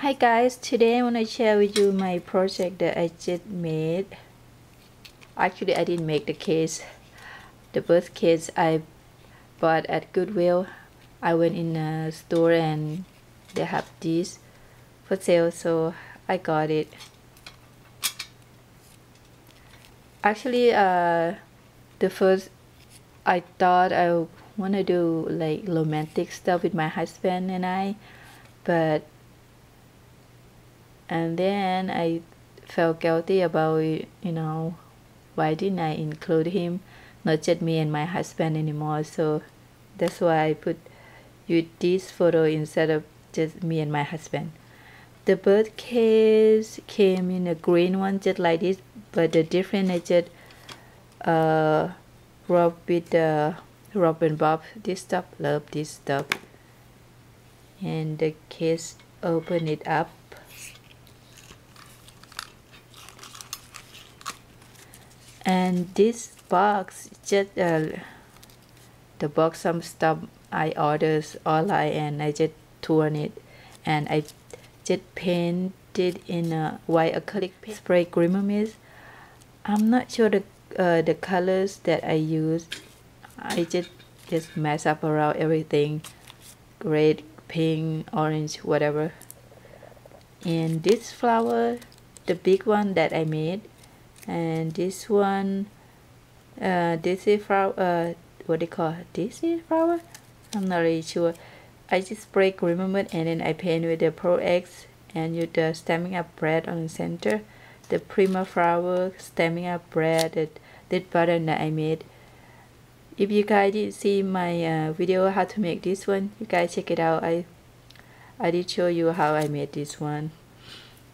Hi guys, today I want to share with you my project that I just made. Actually, I didn't make the case. The birth case I bought at Goodwill. I went in a store and they have this for sale, so I got it. Actually, the first I thought I want to do like romantic stuff with my husband and I, but and then I felt guilty about it, why didn't I include him, not just me and my husband anymore. So that's why I put you this photo instead of just me and my husband. The bird case came in a green one just like this, but the difference I just rub with the rub and bob this stuff. Love this stuff. And the case, open it up. And this box just the box, some stuff I ordered online and I just torn it and I just painted in a white acrylic paint spray glimmer mist. I'm not sure the colors that I use. I just mess up around everything, red, pink, orange, whatever. And this flower, the big one that I made, and this one, this is flower, what they call it? This is flower? I'm not really sure. I just spray glimmer mist and then I paint with the Pro X and with the stamping up bread on the center. The Prima flower, stamping up bread, that button that I made. If you guys did see my video how to make this one, you guys check it out. I did show you how I made this one.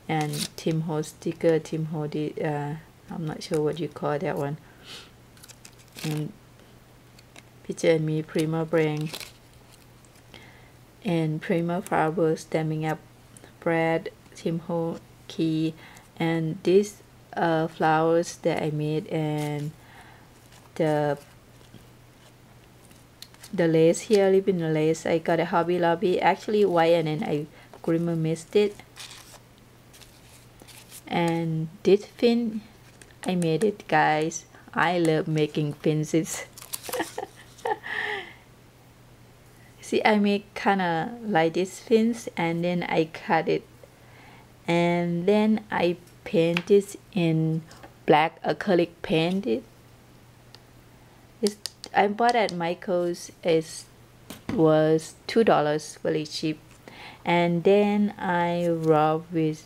And Tim Holtz sticker, Tim Holtz did, I'm not sure what you call that one. And picture me Prima brand and Prima flower, stamping up bread, Tim Holtz key, and these flowers that I made, and the lace here, ribbon lace. I got a Hobby Lobby, actually white, and then I glimmer mist it. And this fin, I made it, guys. I love making fences. See, I make kind of like this fence and then I cut it and then I paint this in black acrylic paint. I bought at Michael's. It was $2, very cheap. And then I rub with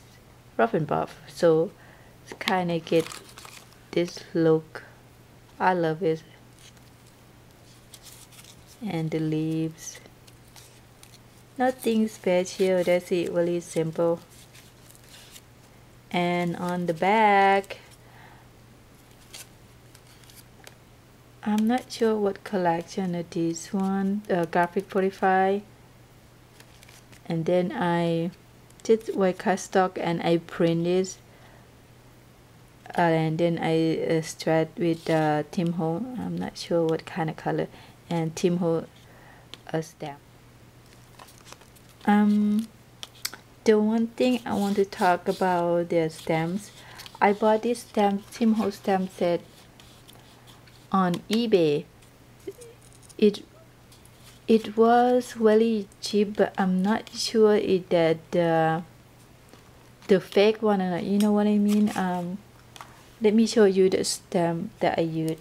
rough and buff, so it's kind of get this look. I love it. And the leaves, nothing special, that's it, really simple. And on the back, I'm not sure what collection it is. One graphic 45, and then I did white cardstock and I print this, and then I straight with Tim Holtz, I'm not sure what kind of color, and Tim Holtz stamp. The one thing I want to talk about the stamps, I bought this stamp, Tim Holtz stamp set on eBay. It was very cheap, but I'm not sure it that the fake one or not. You know what I mean? Let me show you the stamp that I used.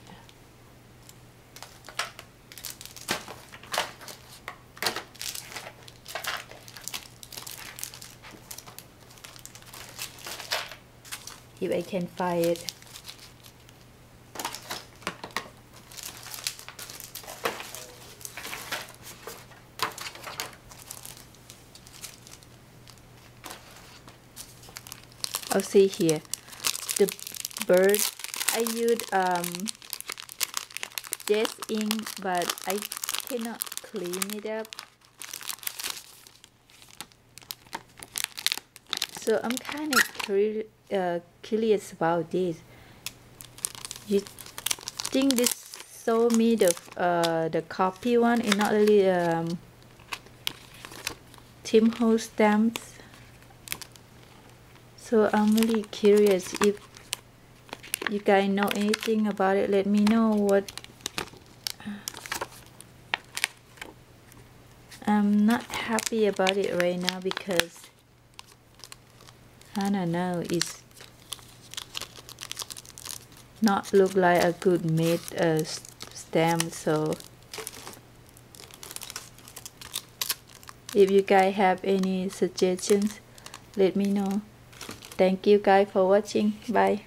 If I can find it. I'll see here. The bird, I used Jazz ink, but I cannot clean it up. So I'm kind of curious about this. You think this show me the copy one is not really Tim Holtz stamps? So I'm really curious if you guys know anything about it. Let me know what. I'm not happy about it right now because I don't know, it's not look like a good made stamp. So if you guys have any suggestions, let me know. Thank you guys for watching. Bye.